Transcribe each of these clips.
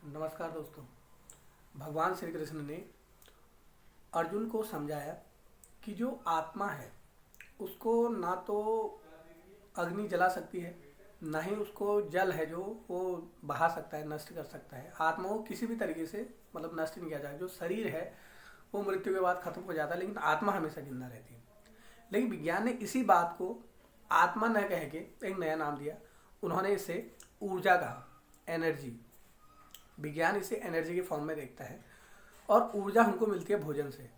नमस्कार दोस्तों। भगवान श्री कृष्ण ने अर्जुन को समझाया कि जो आत्मा है उसको ना तो अग्नि जला सकती है, ना ही उसको जल है जो वो बहा सकता है, नष्ट कर सकता है। आत्मा को किसी भी तरीके से मतलब नष्ट नहीं किया जाए। जो शरीर है वो मृत्यु के बाद खत्म हो जाता है, लेकिन आत्मा हमेशा जिंदा रहती है। लेकिन विज्ञान ने इसी बात को आत्मा न कह के एक नया नाम दिया। उन्होंने इसे ऊर्जा कहा, एनर्जी। विज्ञान इसे एनर्जी के फॉर्म में देखता है और ऊर्जा हमको मिलती है भोजन से।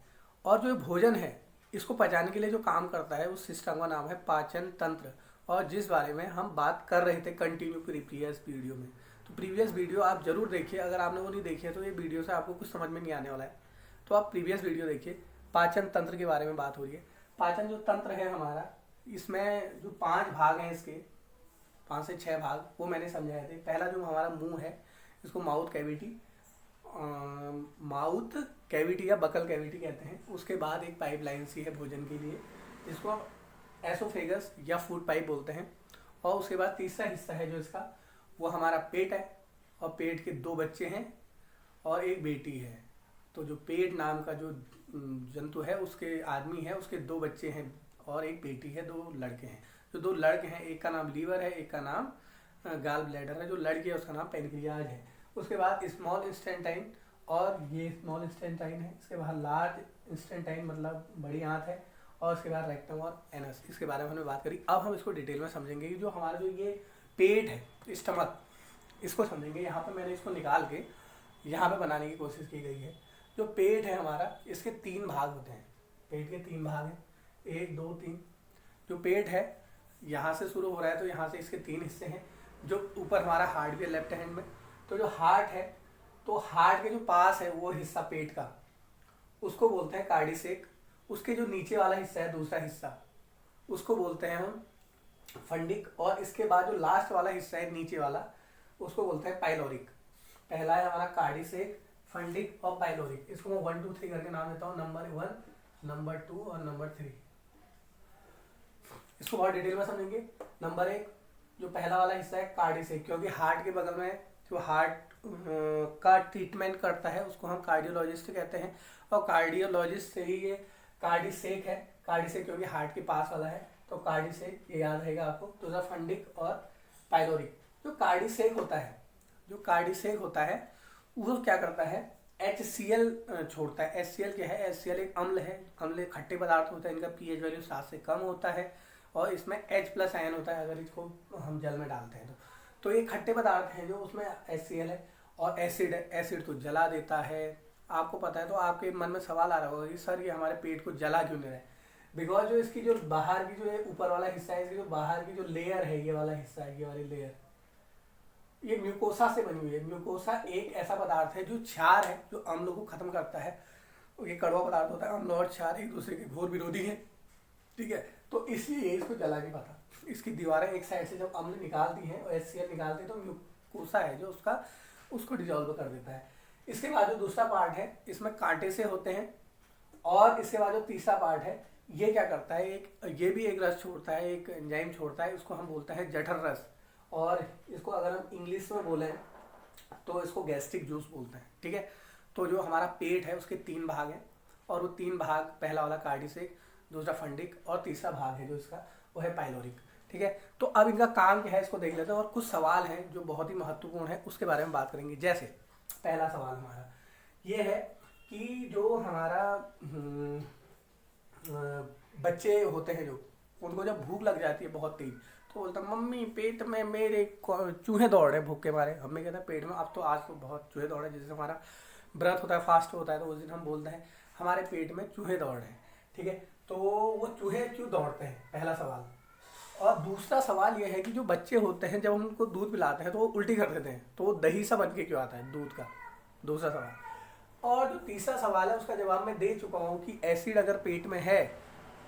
और जो भोजन है इसको पचाने के लिए जो काम करता है उस सिस्टम का नाम है पाचन तंत्र, और जिस बारे में हम बात कर रहे थे कंटिन्यू प्रीवियस वीडियो में। तो प्रीवियस वीडियो आप जरूर देखिए। अगर आपने वो नहीं देखी है तो ये वीडियो से आपको कुछ समझ में नहीं आने वाला है, तो आप प्रीवियस वीडियो देखिए। पाचन तंत्र के बारे में बात हो रही है। पाचन जो तंत्र है हमारा, इसमें जो 5 भाग हैं, इसके 5 से 6 भाग वो मैंने समझाए थे। पहला जो हमारा मुंह है इसको माउथ कैविटी या बकल कैविटी कहते हैं। उसके बाद एक पाइपलाइन सी है भोजन के लिए, जिसको एसोफेगस या फूड पाइप बोलते हैं। और उसके बाद तीसरा हिस्सा है जो इसका, वो हमारा पेट है। और पेट के 2 बच्चे हैं और एक बेटी है। तो जो पेट नाम का जो जंतु है, उसके आदमी है, उसके 2 बच्चे हैं और एक बेटी है, 2 लड़के हैं। जो 2 लड़के हैं, एक का नाम लीवर है, एक का नाम गाल ब्लैडर है। जो लड़की है उसका नाम पेनक्रियाज है। उसके बाद स्मॉल इंस्टेंटाइन, और ये स्मॉल इंस्टेंटाइन है। इसके बाद लार्ज इंस्टेंटाइन मतलब बड़ी आंत है। और उसके बाद रेक्टम और एनस। इसके बारे में हमने बात करी। अब हम इसको डिटेल में समझेंगे कि जो हमारा जो ये पेट है, स्टमक, इसको समझेंगे। यहाँ पे मैंने इसको निकाल के यहाँ पे बनाने की कोशिश की गई है। जो पेट है हमारा, इसके 3 भाग होते हैं। पेट के 3 भाग हैं, 1 2 3। जो पेट है यहाँ से शुरू हो रहा है, तो यहाँ से इसके 3 हिस्से हैं। जो ऊपर हमारा हार्ट भी है लेफ्ट हैंड में। तो जो हार्ट है, तो हार्ट के जो पास है वो हिस्सा पेट का, उसको बोलते हैं कार्डिसेक। उसके जो नीचे वाला हिस्सा है, दूसरा हिस्सा, उसको बोलते हैं हम फंडिक। और इसके बाद जो लास्ट वाला हिस्सा है नीचे वाला, उसको बोलते हैं पाइलोरिक। पहला है हमारा कार्डिसेक, फंडिक और पाइलोरिक। इसको मैं 1 2 3 करके नाम देता हूँ। नंबर 1, नंबर 2 और नंबर 3। इसको बहुत डिटेल में समझेंगे। नंबर 1 जो पहला वाला हिस्सा है कार्डिसेक, क्योंकि हार्ट के बगल में जो हार्ट का ट्रीटमेंट करता है उसको हम कार्डियोलॉजिस्ट कहते हैं। और कार्डियोलॉजिस्ट से ही ये कार्डिसेक है। कार्डिसेक क्योंकि हार्ट के पास वाला है, तो कार्डिसेक ये याद रहेगा आपको। दूसरा फंडिक और पाइलोरिक। जो कार्डिसेक होता है वो क्या करता है, HCl छोड़ता है। HCl क्या है? HCl एक अम्ल है। अम्ल खट्टे पदार्थ होता है, इनका pH वैल्यू 7 से कम होता है। और इसमें H+ आयन होता है अगर इसको हम जल में डालते हैं तो ये खट्टे पदार्थ हैं जो उसमें HCl है। और एसिड है, एसिड तो जला देता है। आपको पता है, तो आपके मन में सवाल आ रहा होगा कि सर ये हमारे पेट को जला क्यों नहीं रहा है? बिकॉज जो इसकी जो बाहर की जो ऊपर वाला हिस्सा है, इसकी जो बाहर की जो लेयर है, ये वाला हिस्सा है, ये वाली लेयर, ये म्यूकोसा से बनी हुई है। म्यूकोसा एक ऐसा पदार्थ है जो क्षार है, जो अम्ल को खत्म करता है। ये कड़वा पदार्थ होता है। अम्ल और क्षार एक दूसरे के घोर विरोधी हैं, ठीक है। तो इसलिए इसको जला नहीं पाता। इसकी दीवारें एक साइड से जब अम्ल निकालती हैं और HCl निकालती है, तो म्यूकोसा है जो उसको डिजोल्व कर देता है। इसके बाद जो दूसरा पार्ट है, इसमें कांटे से होते हैं। और इसके बाद जो तीसरा पार्ट है, ये क्या करता है, ये भी एक रस छोड़ता है, एक एंजाइम छोड़ता है। उसको हम बोलते हैं जठर रस। और इसको अगर हम इंग्लिश में बोलें तो इसको गैस्ट्रिक जूस बोलते हैं, ठीक है। तो जो हमारा पेट है उसके 3 भाग हैं। और वो 3 भाग, पहला वाला कार्डिसेक, दूसरा फंडिक और तीसरा भाग है जो इसका, वो है पाइलोरिक, ठीक है। तो अब इनका काम क्या है इसको देख लेते हैं। और कुछ सवाल हैं जो बहुत ही महत्वपूर्ण है, उसके बारे में बात करेंगे। जैसे पहला सवाल हमारा ये है कि जो हमारा बच्चे होते हैं, जो उनको जब भूख लग जाती है बहुत तेज, तो बोलता मम्मी पेट में मेरे चूहे दौड़ रहे भूख के मारे। हमें कहता है पेट में, अब तो आज तो बहुत चूहे दौड़ रहे। जैसे हमारा व्रत होता है, फास्ट होता है, तो उस दिन हम बोलते हैं हमारे पेट में चूहे दौड़ रहे हैं, ठीक है। तो वो चूहे क्यों दौड़ते हैं, पहला सवाल। और दूसरा सवाल ये है कि जो बच्चे होते हैं जब हम उनको दूध पिलाते हैं तो वो उल्टी कर देते हैं, तो वो दही सा बन के क्यों आता है दूध का, दूसरा सवाल। और जो तीसरा सवाल है उसका जवाब मैं दे चुका हूँ कि एसिड अगर पेट में है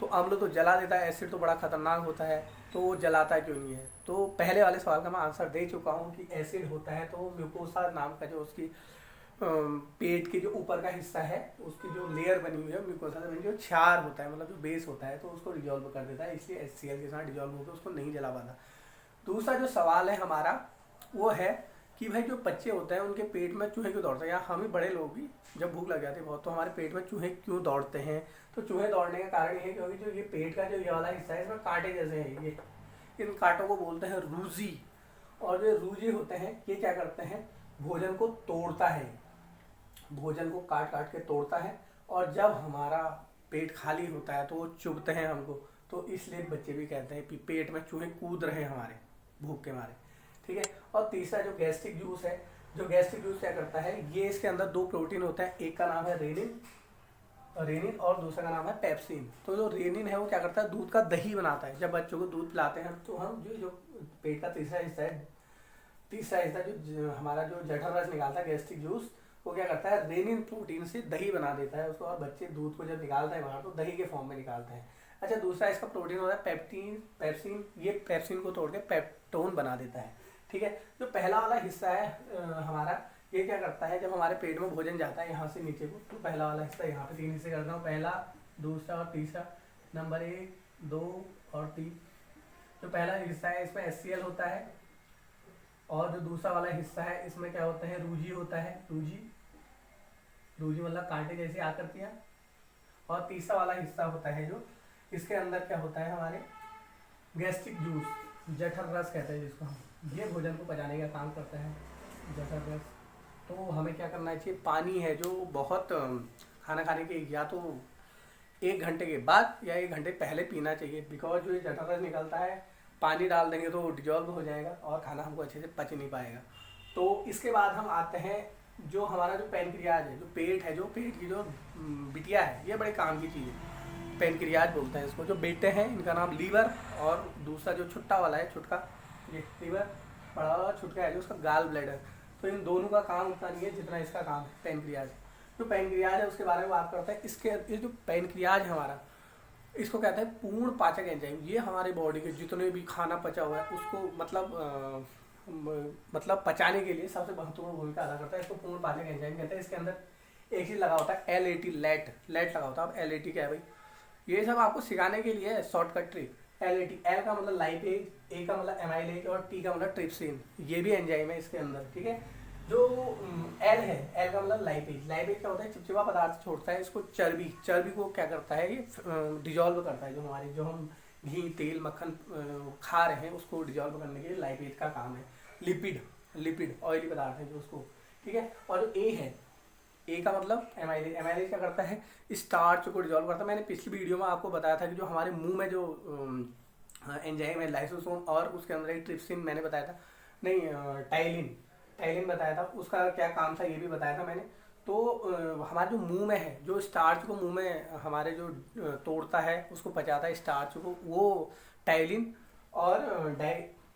तो अम्ल तो जला देता है। एसिड तो बड़ा खतरनाक होता है, तो वो जलाता क्यों नहीं है। तो पहले वाले सवाल का मैं आंसर दे चुका हूँ कि एसिड होता है। तो म्यूकोसा नाम का जो उसकी पेट के जो ऊपर का हिस्सा है, उसकी जो लेयर बनी हुई है म्यूकोसा से बनी, जो क्षार होता है मतलब जो बेस होता है, तो उसको डिजोल्व कर देता है। इसलिए HCl के साथ डिजोल्व होकर उसको नहीं जला पाता। दूसरा जो सवाल है हमारा वो है कि भाई जो बच्चे होते हैं उनके पेट में चूहे क्यों दौड़ते हैं, या हम ही बड़े लोग भी जब भूख लग जाती है बहुत तो हमारे पेट में चूहे क्यों दौड़ते हैं। तो चूहे दौड़ने का कारण ये है क्योंकि जो ये पेट का जो ये वाला हिस्सा है इसमें कांटे जैसे हैं, ये इन कांटों को बोलते हैं रूजी। और जो रूजी होते हैं ये क्या करते हैं, भोजन को तोड़ता है, भोजन को काट काट के तोड़ता है। और जब हमारा पेट खाली होता है तो वो चुभते हैं हमको, तो इसलिए बच्चे भी कहते हैं कि पेट में चूहे कूद रहे हैं हमारे भूख के मारे। ठीक है। और तीसरा जो गैस्ट्रिक जूस है, जो गैस्ट्रिक जूस क्या करता है, ये इसके अंदर दो प्रोटीन होता है, एक का नाम है रेनिन और दूसरा का नाम है पेप्सिन। तो जो रेनिन है वो क्या करता है, दूध का दही बनाता है। जब बच्चों को दूध पिलाते हैं तो हम जो पेट का तीसरा हिस्सा जो हमारा जो जठर रस निकालता है गैस्ट्रिक जूस, वो क्या करता है, रेनिन प्रोटीन से दही बना देता है उसको, और बच्चे दूध को जब निकालते हैं बाहर तो दही के फॉर्म में निकालते हैं। अच्छा, दूसरा इसका प्रोटीन होता है पेप्सिन, ये पेप्सिन को तोड़ के पेप्टोन बना देता है। ठीक है। जो पहला वाला हिस्सा है हमारा, ये क्या करता है, जब हमारे पेट में भोजन जाता है यहाँ से नीचे को, तो पहला वाला हिस्सा यहाँ पे 3 हिस्से करता हूँ, पहला, दूसरा और तीसरा। नंबर 1, 2 और 3। जो पहला हिस्सा है इसमें HCl होता है, और जो दूसरा वाला हिस्सा है इसमें क्या होता है, रूजी होता है, रूजी मतलब कांटे जैसी आकृतियाँ। और तीसरा वाला हिस्सा होता है जो इसके अंदर क्या होता है, हमारे गैस्ट्रिक जूस, जठर रस कहते हैं जिसको हम, ये भोजन को पचाने का काम करता है, जठर रस। तो हमें क्या करना चाहिए, पानी है जो बहुत खाना खाने के या तो 1 घंटे के बाद या 1 घंटे पहले पीना चाहिए, बिकॉज जो ये जठर रस निकलता है पानी डाल देंगे तो डिजॉल्व हो जाएगा और खाना हमको अच्छे से पच नहीं पाएगा। तो इसके बाद हम आते हैं जो हमारा जो पैनक्रियाज है, जो पेट है, जो पेट की जो बिटिया है, ये बड़े काम की चीज़ है, पैनक्रियाज बोलते हैं इसको। जो बेटे हैं इनका नाम लीवर, और दूसरा जो छुट्टा वाला है, छुटका, ये लीवर, बड़ा वाला छुटका है जो उसका गाल ब्लैडर। तो इन दोनों का काम उतना नहीं है जितना इसका काम है पैनक्रियाज। जो पैनक्रियाज है उसके बारे में बात करते हैं। इसके ये जो पैनक्रियाज है हमारा, इसको कहते हैं पूर्ण पाचक एंजाइम। ये हमारे बॉडी के जितने भी खाना पचा हुआ है उसको मतलब पचाने के लिए सबसे महत्वपूर्ण भूमिका अदा करता है। इसको पूर्ण पाचक एंजाइम कहते हैं। इसके अंदर एक चीज़ लगा होता है LAT, लेट लगा होता है। अब LAT क्या है भाई, ये सब आपको सिखाने के लिए शॉर्टकट ट्रिक। LAT, L का मतलब लाइपेज, A का मतलब एमाइलेज और T का मतलब ट्रिप्सिन, ये भी एंजाइम है इसके अंदर। ठीक है। जो L है, L का मतलब लाइपेज क्या होता है, चिपचिपा पदार्थ छोड़ता है। इसको चर्बी को क्या करता है, ये डिजॉल्व करता है। जो हम घी, तेल, मक्खन खा रहे हैं उसको डिजॉल्व करने के लिए लाइपेज का काम है। लिपिड ऑयली पदार्थ है जो उसको। ठीक है। और जो A है, A का मतलब एमाइलेज क्या करता है, स्टार्च को डिजॉल्व करता है। मैंने पिछली वीडियो में आपको बताया था कि जो हमारे मुंह में जो एंजाइम है लाइसोसोम, और उसके अंदर एक ट्रिप्सिन मैंने बताया था, नहीं टाइलिन बताया था, उसका क्या काम था ये भी बताया था मैंने। तो हमारे जो मुंह में है, जो स्टार्च को मुंह में हमारे जो तोड़ता है, उसको पचाता है स्टार्च को, वो टाइलिन और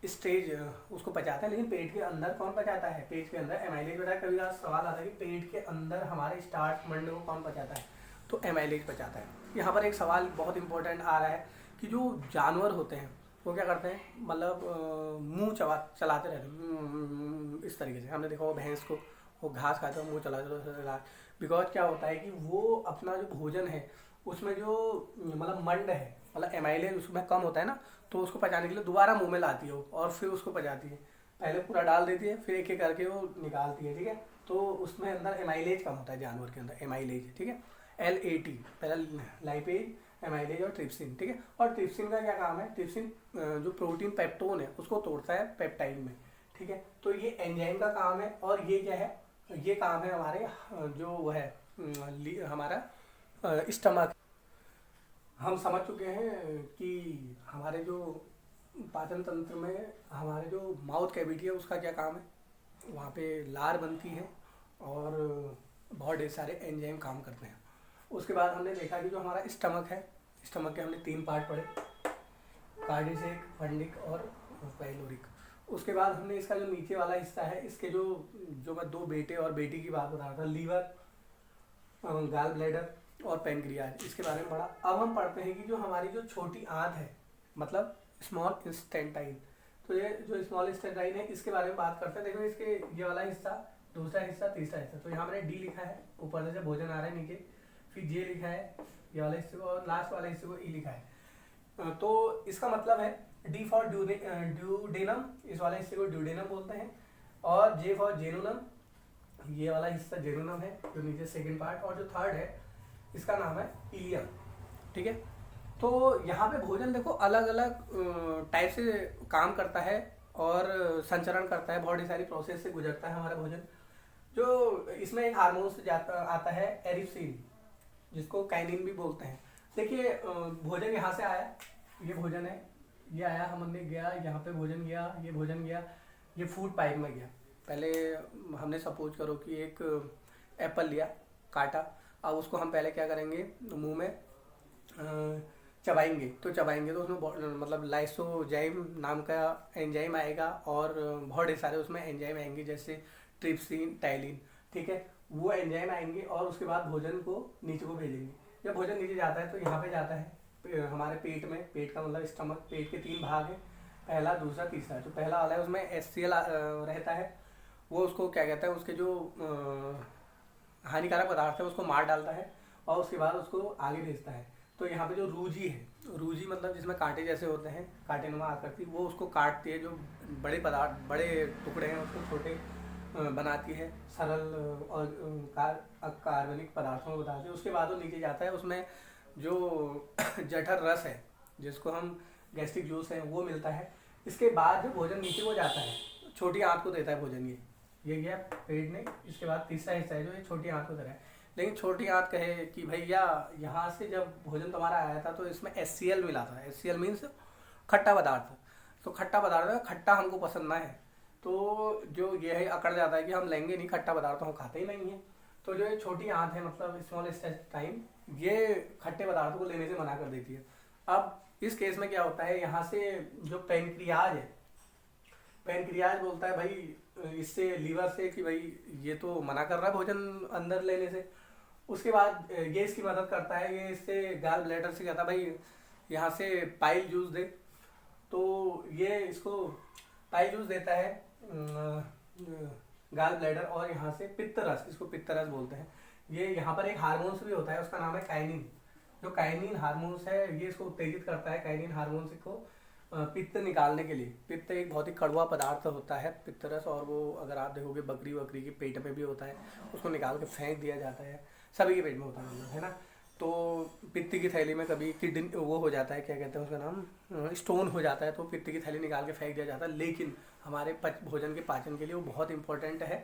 स्टेज उसको पचाता है। लेकिन पेट के अंदर कौन पचाता है, पेट के अंदर एमाइलेज बताया। कभी सवाल आता है कि पेट के अंदर हमारे स्टार्च मंड को कौन पचाता है, तो एमाइलेज पचाता है। यहाँ पर एक सवाल बहुत इंपॉर्टेंट आ रहा है कि जो जानवर होते हैं वो क्या करते हैं, मतलब मुंह चलाते रहते हैं इस तरीके से। हमने देखा वो भैंस को, वो घास खाते हैं मुंह चलाते, बिकॉज क्या होता है कि वो अपना जो भोजन है उसमें जो मतलब मंड है, मतलब एमाइलेज उसमें कम होता है ना, तो उसको पचाने के लिए दोबारा मुंह में लाती है वो, और फिर उसको पचाती है। पहले पूरा डाल देती है, फिर एक एक करके वो निकालती है। ठीक है। तो उसमें अंदर एमाइलेज कम होता है जानवर के अंदर, एमाइलेज। ठीक है। LAT, पहला लाइपेज, एमाइलेज और ट्रिप्सिन। ठीक है। और ट्रिप्सिन का क्या काम है, ट्रिप्सिन जो प्रोटीन पेप्टोन है उसको तोड़ता है पेप्टाइड में। ठीक है। तो ये एंजाइम का काम है। और ये क्या है, ये काम है हमारे जो वो है हमारा स्टमक। हम समझ चुके हैं कि हमारे जो पाचन तंत्र में हमारे जो माउथ कैविटी है उसका क्या काम है, वहाँ पे लार बनती है और बहुत ढेर सारे एंजाइम काम करते हैं। उसके बाद हमने देखा कि जो हमारा स्टमक है, स्टमक के हमने 3 पार्ट पढ़े, कार्डिसेक, फंडिक और पाइलोरिक। उसके बाद हमने इसका जो नीचे वाला हिस्सा है, इसके जो मैं 2 बेटे और बेटी की बात बता रहा था, लीवर, गाल ब्लैडर और पैनक्रियाज, इसके बारे में पढ़ा। अब हम पढ़ते हैं कि जो हमारी जो छोटी आंत है, मतलब स्मॉल इंस्टेंटाइन, तो ये जो स्मॉल इंस्टेंटाइन है इसके बारे में बात करते हैं। देखो इसके ये वाला हिस्सा, दूसरा हिस्सा, तीसरा हिस्सा। तो यहाँ मैंने D लिखा है, ऊपर से भोजन आ रहा है नीचे, फिर J लिखा है ये वाले हिस्से को, और लास्ट वाले हिस्से को E लिखा है। तो इसका मतलब है डी फॉर ड्यूडेनम, इस वाले हिस्से को ड्यूडेनम बोलते हैं, और जे फॉर जेनुनम, ये वाला हिस्सा जेनुनम है जो नीचे सेकंड पार्ट, और जो थर्ड है इसका नाम है इलियम। ठीक है, तो यहाँ पे भोजन देखो अलग अलग टाइप से काम करता है और संचरण करता है, बहुत सारी प्रोसेस से गुजरता है हमारा भोजन। जो इसमें एक हार्मोन से जाता आता है एरिप्सिन, जिसको काइनिन भी बोलते हैं। देखिए भोजन यहाँ से आया, ये भोजन है, ये आया, हमने गया यहाँ पे भोजन गया, ये भोजन गया, ये फूड पाइप में गया। पहले हमने सपोज करो कि एक एप्पल लिया, काटा, अब उसको हम पहले क्या करेंगे, मुंह में चबाएंगे, तो उसमें मतलब लाइसोजाइम नाम का एंजाइम आएगा और बहुत सारे उसमें एंजाइम आएंगे जैसे ट्रिप्सिन, टाइलिन। ठीक है, वो एंजाइम आएंगे और उसके बाद भोजन को नीचे को भेजेंगे। जब भोजन नीचे जाता है तो यहाँ पे जाता है हमारे पेट में, पेट का मतलब स्टमक, पेट के 3 भाग है, पहला, दूसरा, तीसरा। जो पहला वाला है उसमें HCl रहता है, वो उसको क्या कहता है, उसके जो हानिकारक पदार्थ है उसको मार डालता है और उसके बाद उसको आगे भेजता है। तो यहाँ पे जो रूजी है, रूजी मतलब जिसमें कांटे जैसे होते हैं, कांटे नुमा आकृति, वो उसको काटती है, जो बड़े पदार्थ, बड़े टुकड़े हैं उसको छोटे बनाती है, सरल और कार्बनिक पदार्थों को बताती है। उसके बाद वो नीचे जाता है, उसमें जो जठर रस है, जिसको हम गैस्ट्रिक जूस है, वो मिलता है। इसके बाद जो भोजन नीचे को जाता है, छोटी आंत को देता है भोजन, ये गया पेट ने। इसके बाद तीसरा हिस्सा है जो ये छोटी आंत को दे रहा है। लेकिन छोटी आंत कहे कि भैया यहाँ से जब भोजन तुम्हारा आया था तो इसमें HCl मिला था। HCl मीन्स खट्टा पदार्थ। तो खट्टा पदार्थ है, खट्टा हमको पसंद ना है, तो जो ये है अकड़ जाता है कि हम लेंगे नहीं खट्टा पदार्थ, हम खाते ही नहीं है। तो जो ये छोटी आंत है, मतलब स्मॉल इंटेस्टाइन, ये खट्टे पदार्थों को लेने से मना कर देती है। अब इस केस में क्या होता है, यहाँ से जो पैनक्रियाज है, पैनक्रियाज बोलता है भाई इससे, लीवर से, कि भाई ये तो मना कर रहा है भोजन अंदर लेने से। उसके बाद ये इसकी मदद करता है, ये इससे गाल ब्लैडर से कहता है भाई यहाँ से पाइल जूस दे, तो ये इसको पाइल जूस देता है गाल ब्लैडर, और यहाँ से पित्त रस, इसको पित्त रस बोलते हैं। ये यहाँ पर एक हार्मोन्स भी होता है, उसका नाम है काइनिन। जो काइनिन हार्मोन्स है, ये इसको उत्तेजित करता है, काइनिन हार्मोन्स को पित्त निकालने के लिए। पित्त एक बहुत ही कड़वा पदार्थ होता है, पित्त रस, और वो अगर आप देखोगे बकरी वकरी के पेट में भी होता है, उसको निकाल के फेंक दिया जाता है, सभी के पेट में होता है ना। तो पित्त की थैली में कभी किडनी वो हो जाता है, क्या कहते हैं उसका नाम, स्टोन हो जाता है, तो पित्त की थैली निकाल के फेंक दिया जाता है। लेकिन हमारे भोजन के पाचन के लिए वो बहुत इंपॉर्टेंट है।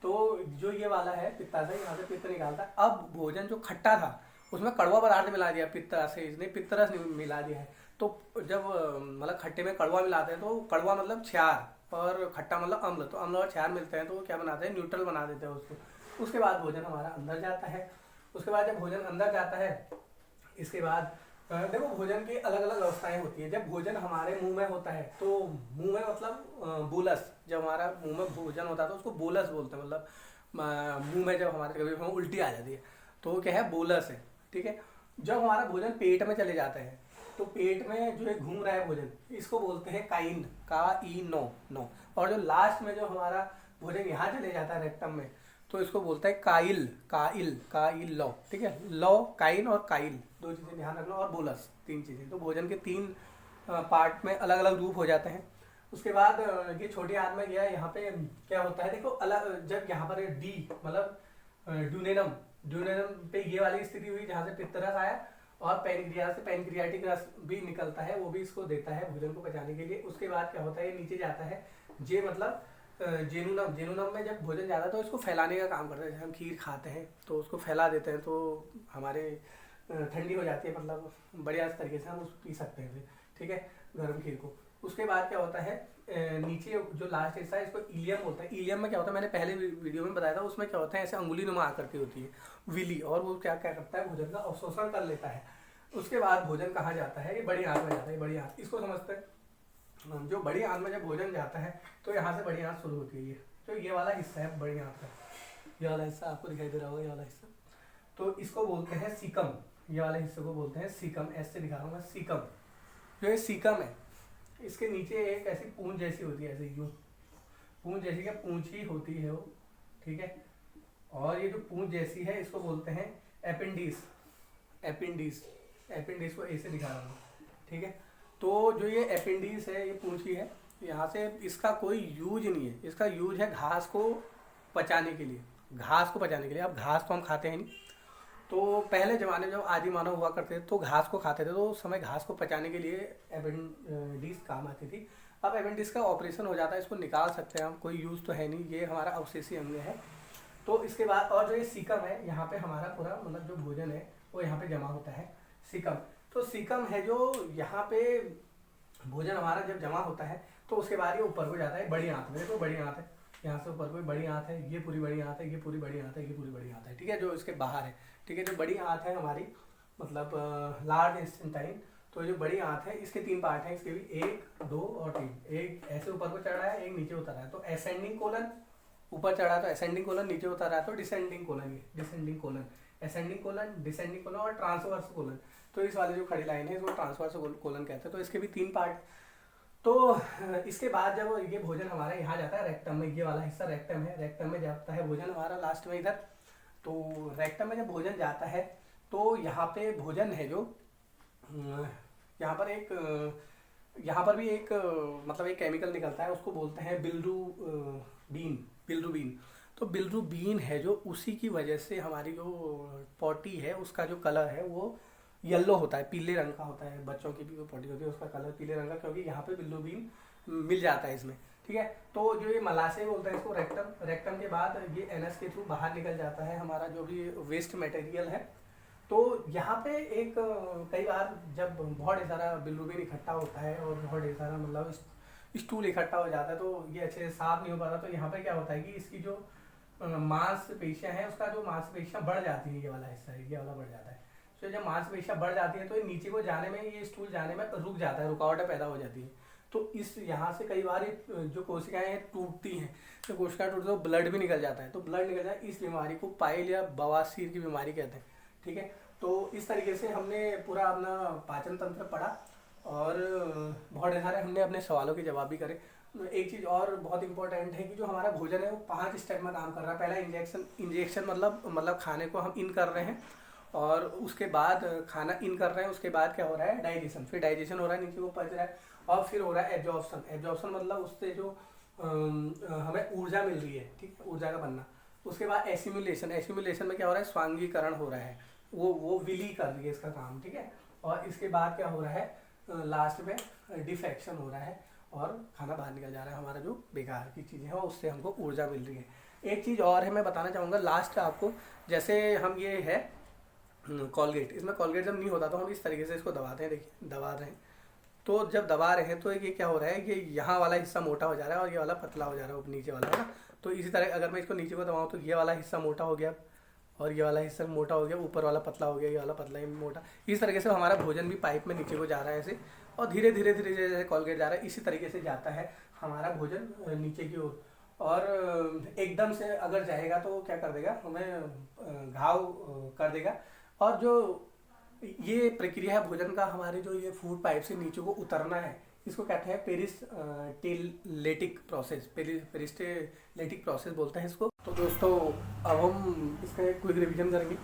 तो जो ये वाला है पित्ताशय, यहाँ से पित्त निकालता है। अब भोजन जो खट्टा था उसमें कड़वा पदार्थ मिला दिया, पित्ताशय इसने पित्तरस मिला दिया है। तो जब मतलब खट्टे में कड़वा मिलाते हैं, तो कड़वा मतलब क्षार और खट्टा मतलब अम्ल, तो अम्ल और क्षार मिलते हैं, तो वो क्या बनाते हैं, न्यूट्रल बना देते हैं उसको। उसके बाद भोजन हमारा अंदर जाता है। उसके बाद जब भोजन अंदर जाता है, इसके बाद देखो भोजन की अलग अलग अवस्थाएं होती है। जब भोजन हमारे मुंह में होता है, तो मुंह में मतलब बोलस, जब हमारा मुंह में भोजन होता है तो उसको बोलस बोलते हैं। मतलब मुंह में जब हमारे कभी उल्टी आ जाती है तो वो क्या है, बोलस है। ठीक है, जब हमारा भोजन पेट में चले जाता है, तो पेट में जो है घूम रहा है भोजन, इसको बोलते हैं काइन, का ई नो। और जो लास्ट में जो हमारा भोजन यहाँ चले जाता है रेक्टम में, तो इसको बोलते हैं काइल लौ। ठीक है, लौ, काइन और काइल, 2 चीजें ध्यान रखना, और बोलस, 3 चीजें। तो भोजन के 3 पार्ट में अलग अलग रूप हो जाते हैं। उसके बाद ये छोटी आंत में गया, यहाँ पे क्या होता है देखो, अलग जब यहाँ पर डी मतलब ड्यूनेनम पे ये वाली स्थिति हुई जहाँ से पित्तरस आया, और पैनक्रियाज से पैनक्रियाटिक रस भी निकलता है, वो भी इसको देता है भोजन को पचाने के लिए। उसके बाद क्या होता है, नीचे जाता है, जे मतलब जेनुनम में जब भोजन जाता है तो इसको फैलाने का काम करता है। जैसे हम खीर खाते हैं तो उसको फैला देते हैं, तो हमारे ठंडी हो जाती है, मतलब बढ़िया तरीके से हम उसको पी सकते हैं। ठीक है, गर्म खीर को। उसके बाद क्या होता है, नीचे जो लास्ट हिस्सा है इसको इलियम बोलते हैं। इलियम में क्या होता है, मैंने पहले वीडियो में बताया था, उसमें क्या होता है, ऐसे अंगुली नुमा आकृति होती है, विली, और वो क्या क्या करता है, भोजन का अवशोषण कर लेता है। उसके बाद भोजन कहाँ जाता है, ये बड़ी आंत में जाता है। बड़ी आंत इसको समझते हैं, जो बड़ी आंत में जब भोजन जाता है तो यहाँ से बड़ी आंत शुरू होती है। ये तो ये वाला हिस्सा है बड़ी आंत का, ये वाला हिस्सा आपको दिखाई दे रहा होगा, ये वाला हिस्सा, तो इसको बोलते हैं सीकम। ये वाले हिस्से को बोलते हैं सीकम, ऐसे दिखा रहा हूँ मैं, सीकम। जो ये सीकम है, इसके नीचे एक ऐसी पूंछ जैसी होती है, ऐसे यूं पूंछ जैसी, क्या पूंछ ही होती है वो। ठीक है, और ये जो पूंछ जैसी है इसको बोलते हैं एपेंडिस। एपेंडिस को ऐसे दिखा रहा हूँ। ठीक है, तो जो ये अपेंडिक्स है, ये पूंछी है, यहाँ से इसका कोई यूज नहीं है। इसका यूज है घास को पचाने के लिए, घास को पचाने के लिए। अब घास तो हम खाते हैं नहीं, तो पहले ज़माने में जब आदि मानव हुआ करते थे तो घास को खाते थे, तो उस समय घास को पचाने के लिए अपेंडिक्स काम आती थी। अब अपेंडिक्स का ऑपरेशन हो जाता है, इसको निकाल सकते हैं हम, कोई यूज़ तो है नहीं, ये हमारा अवशेषी अंग है। तो इसके बाद और जो ये सीकम है, यहाँ पे हमारा पूरा मतलब जो भोजन है वो यहाँ पे जमा होता है, सीकम। तो सीकम है जो यहाँ पे भोजन हमारा जब जमा होता है तो उसके बाद ये ऊपर को जाता है बड़ी आंत में। तो बड़ी आंत है, यहाँ से ऊपर कोई बड़ी आंत है, ये पूरी बड़ी आंत है, ये पूरी बड़ी आंत है, ये पूरी बड़ी आंत है, ठीक है, जो इसके बाहर है, ठीक है। जो बड़ी आंत है हमारी मतलब लार्ज इंटेस्टाइन, तो जो बड़ी आंत है इसके 3 पार्ट हैं, इसके भी 1, 2 और 3। एक ऐसे ऊपर को चढ़ रहा है, एक नीचे उतर रहा है। तो असेंडिंग कोलन ऊपर चढ़ा है तो असेंडिंग कोलन, नीचे उतर रहा है तो डिसेंडिंग कोलन। ये descending colon, ascending colon, descending colon और ट्रांसवर्स कोलन। तो इस वाली जो खड़ी लाइन है इसको ट्रांसवर्स कोलन कहते हैं। तो इसके भी 3 पार्ट। तो इसके बाद जब ये भोजन हमारा यहाँ जाता है रेक्टम में, ये वाला हिस्सा रेक्टम है, रेक्टम में जाता है भोजन हमारा लास्ट में इधर। तो रेक्टम में जब भोजन जाता है तो यहाँ पे भोजन है जो यहाँ पर एक यहाँ पर भी एक मतलब एक केमिकल निकलता है, उसको बोलते हैं बिल्रुबीन। तो बिल्रुबीन है जो, उसी की वजह से हमारी जो पॉटी है उसका जो कलर है वो येलो होता है, पीले रंग का होता है। बच्चों की भी जो पॉटी होती है उसका कलर पीले रंग का, क्योंकि यहाँ पे बिल्रुबीन मिल जाता है इसमें, ठीक है। तो जो ये मलाशय बोलते हैं इसको रेक्टम, रेक्टम के बाद ये एनस के थ्रू बाहर निकल जाता है हमारा जो भी वेस्ट मटेरियल है। तो यहाँ पे एक कई बार जब बहुत ढेर सारा बिल्रुबीन इकट्ठा होता है और बहुत ढेर सारा मतलब स्टूल इकट्ठा हो जाता है तो ये अच्छे से साफ नहीं हो पाता। तो यहाँ पे क्या होता है कि इसकी जो मांसपेशियाँ हैं उसका जो मांसपेशियाँ बढ़ जाती है, ये वाला हिस्सा है, ये वाला बढ़ जाता है। तो जब मांसपेशियाँ बढ़ जाती है तो ये नीचे को जाने में, ये स्टूल जाने में रुक जाता है, रुकावटें पैदा हो जाती है। तो इस यहाँ से कई बार जो कोशिकाएं टूटती हैं, तो कोशिकाएं टूटती है तो ब्लड भी निकल जाता है। तो ब्लड निकल जाए, इस बीमारी को पाइल या बवासीर की बीमारी कहते हैं, ठीक है। तो इस तरीके से हमने पूरा अपना पाचन तंत्र पढ़ा और बहुत सारे हमने अपने सवालों के जवाब भी करे। एक चीज़ और बहुत इंपॉर्टेंट है कि जो हमारा भोजन है वो 5 स्टेप में काम कर रहा है। पहला इंजेक्शन मतलब खाने को हम इन कर रहे हैं, और उसके बाद खाना इन कर रहे हैं, उसके बाद क्या हो रहा है डाइजेशन, फिर डाइजेशन हो रहा है, नीचे को पच रहा है, और फिर हो रहा है एब्जॉर्प्शन। एब्जॉर्प्शन मतलब उससे जो हमें ऊर्जा मिल रही है, ठीक है, ऊर्जा का बनना। उसके बाद एसिमुलेशन, एसिमुलेशन में क्या हो रहा है स्वांगीकरण हो रहा है, वो विली कर रही है इसका काम, ठीक है। और इसके बाद क्या हो रहा है लास्ट में डिफेक्शन हो रहा है और खाना बाहर निकल जा रहा है। हमारा जो बेकार की चीज़ें हैं उससे हमको ऊर्जा मिल रही है। एक चीज़ और है मैं बताना चाहूँगा लास्ट आपको, जैसे हम ये है कॉलगेट, इसमें कॉलगेट जब नहीं होता तो हम इस तरीके से इसको दबाते हैं, देखिए दबा रहे हैं। तो जब दबा रहे हैं तो ये क्या हो रहा है कि यहाँ वाला हिस्सा मोटा हो जा रहा है और ये वाला पतला हो जा रहा है, नीचे वाला है ना। तो इसी तरह अगर मैं इसको नीचे को दबाऊँ तो ये वाला हिस्सा मोटा हो गया और ये वाला हिस्सा मोटा हो गया, ऊपर वाला पतला हो गया, ये वाला पतला ही मोटा। इस तरीके से हमारा भोजन भी पाइप में नीचे को जा रहा है ऐसे, और धीरे धीरे धीरे जैसे कॉलगेट जा रहा है इसी तरीके से जाता है हमारा भोजन नीचे की ओर। और एकदम से अगर जाएगा तो क्या कर देगा, हमें घाव कर देगा। और जो ये प्रक्रिया है भोजन का, हमारे जो ये फूड पाइप से नीचे को उतरना है, इसको कहते हैं पेरिस्टेलेटिक प्रोसेस, पेरिस्टेलेटिक प्रोसेस बोलते हैं इसको। तो दोस्तों अब हम इसका एक क्विक रिवीजन करेंगे,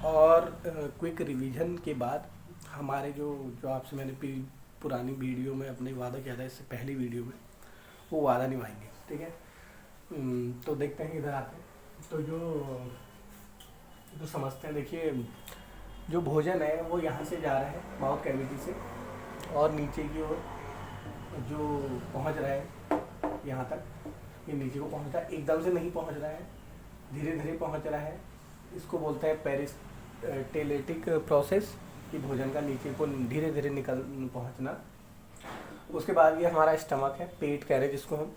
और क्विक रिवीजन के बाद हमारे जो आपसे मैंने पुरानी वीडियो में अपने वादा किया था, इससे पहली वीडियो में, वो वादा निभाएंगे, ठीक है। तो देखते हैं इधर आते हैं। तो जो समझते हैं, देखिए जो भोजन है वो यहाँ से जा रहा है माउथ कैविटी से, और नीचे की ओर जो पहुँच रहा है यहाँ तक, ये नीचे को पहुँच रहा है, एकदम से नहीं पहुँच रहा है, धीरे धीरे पहुँच रहा है। इसको बोलते हैं पेरिस्टेलेटिक प्रोसेस, कि भोजन का नीचे को धीरे धीरे पहुँचना। उसके बाद ये हमारा स्टमक है, पेट कह रहे हैं जिसको हम,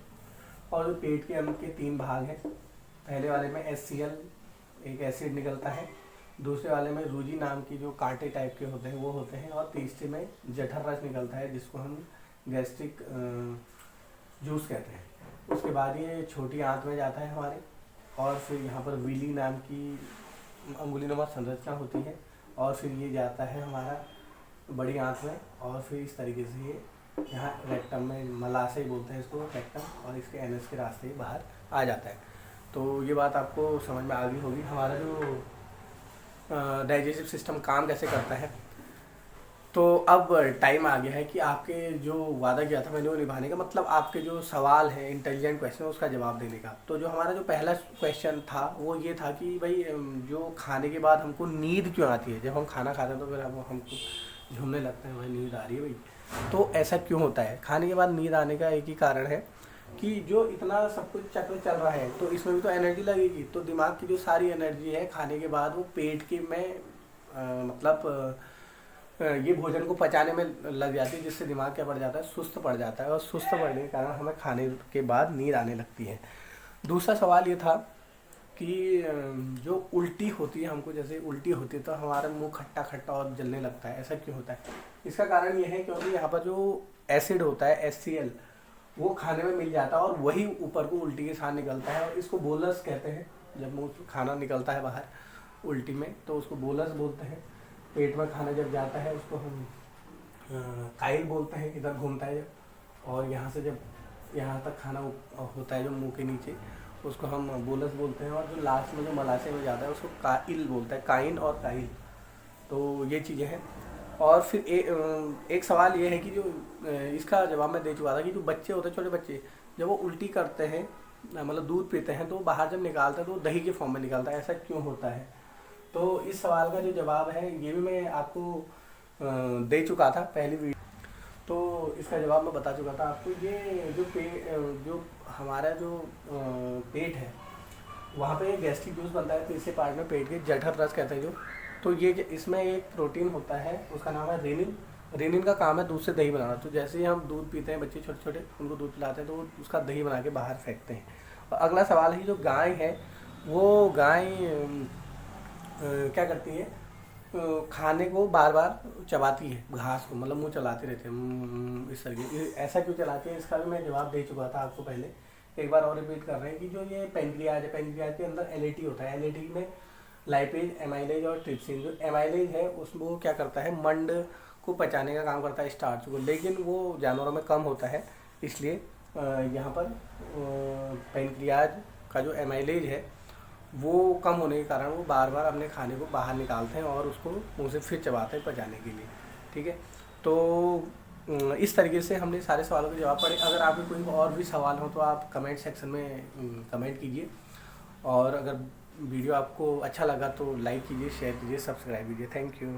और जो पेट के अंदर के 3 भाग हैं। पहले वाले में HCl एक एसिड निकलता है, दूसरे वाले में रूजी नाम की जो कांटे टाइप के होते हैं वो होते हैं, और तीसरे में जठर रस निकलता है जिसको हम गैस्ट्रिक जूस कहते हैं। उसके बाद ये छोटी आंत में जाता है हमारे, और फिर यहाँ पर विली नाम की अंगुलीनुमा संरचना होती है, और फिर ये जाता है हमारा बड़ी आंत में, और फिर इस तरीके से ये यहाँ रेक्टम में, मलाशय बोलते हैं इसको रेक्टम, और इसके एनस के रास्ते ही बाहर आ जाता है। तो ये बात आपको समझ में आ गई होगी हमारा जो डाइजेस्टिव सिस्टम काम कैसे करता है। तो अब टाइम आ गया है कि आपके जो वादा किया था मैंने वो निभाने का, मतलब आपके जो सवाल है इंटेलिजेंट क्वेश्चन उसका जवाब देने का। तो जो हमारा जो पहला क्वेश्चन था वो ये था कि भाई जो खाने के बाद हमको नींद क्यों आती है। जब हम खाना खाते हैं तो फिर हमको झूमने लगते हैं, भाई नींद आ रही है भाई। तो ऐसा क्यों होता है? खाने के बाद नींद आने का एक ही कारण है कि जो इतना सब कुछ चक्र चल रहा है तो इसमें भी तो एनर्जी लगेगी। तो दिमाग की जो सारी एनर्जी है खाने के बाद वो पेट के में मतलब ये भोजन को पचाने में लग जाती है, जिससे दिमाग क्या पड़ जाता है, सुस्त पड़ जाता है, और सुस्त पड़ने के कारण हमें खाने के बाद नींद आने लगती है। दूसरा सवाल ये था कि जो उल्टी होती है हमको, जैसे उल्टी होती है तो हमारा मुंह खट्टा खट्टा और जलने लगता है, ऐसा क्यों होता है? इसका कारण ये है क्योंकि यहाँ पर जो एसिड होता है HCl वो खाने में मिल जाता है और वही ऊपर को उल्टी के साथ निकलता है, और इसको बोलस कहते हैं। जब मुँह खाना निकलता है बाहर उल्टी में तो उसको बोलस बोलते हैं। पेट में खाना जब जाता है उसको हम काइल बोलते हैं, इधर घूमता है जब, और यहाँ से जब यहाँ तक खाना होता है जो मुंह के नीचे उसको हम बोलस बोलते हैं, और जो लास्ट में जो मलाशय में जाता है उसको काइल बोलता है, काइन और काइल। तो ये चीज़ें हैं। और फिर एक सवाल ये है कि जो इसका जवाब मैं दे चुका था कि जो बच्चे होते हैं, छोटे बच्चे, जब वो उल्टी करते हैं मतलब दूध पीते हैं तो बाहर जब निकालते हैं तो वो दही के फॉर्म में निकलता है, ऐसा क्यों होता है? तो इस सवाल का जो जवाब है ये भी मैं आपको दे चुका था पहली वीडियो, तो इसका जवाब मैं बता चुका था आपको। ये जो हमारा जो पेट है वहाँ पे गैस्ट्रिक जूस बनता है, तीसरे पार्ट में पेट के जठर रस कहते हैं जो। तो ये इसमें एक प्रोटीन होता है उसका नाम है रेनिन। रेनिन का काम है दूध से दही बनाना। तो जैसे ही हम दूध पीते हैं, बच्चे छोटे छोटे उनको दूध पिलाते हैं तो उसका दही बना के बाहर फेंकते हैं। और अगला सवाल है, जो गाय है वो गाय क्या करती है, खाने को बार बार चबाती है, घास को, मतलब मुंह चलाते रहते हैं इस तरीके। ऐसा क्यों चलाती है इसका भी मैं जवाब दे चुका था आपको पहले, एक बार और रिपीट कर रहे हैं कि जो ये पेनक्रियाज है, पेनक्रियाज के अंदर LAT होता है। LAT में लाइपेज, एमाइलेज और ट्रिप्सिन। जो एमाइलेज है उसमें वो क्या करता है, मंड को पचाने का काम करता है, स्टार्च को, लेकिन वो जानवरों में कम होता है। इसलिए यहाँ पर पेनक्रियाज का जो एमाइलेज है वो कम होने के कारण वो बार बार अपने खाने को बाहर निकालते हैं और उसको मुंह से फिर चबाते हैं पचाने के लिए। ठीक है, तो इस तरीके से हमने सारे सवालों के जवाब पढ़े। अगर आपके कोई और भी सवाल हो तो आप कमेंट सेक्शन में कमेंट कीजिए, और अगर वीडियो आपको अच्छा लगा तो लाइक कीजिए, शेयर कीजिए, सब्सक्राइब कीजिए। Thank you.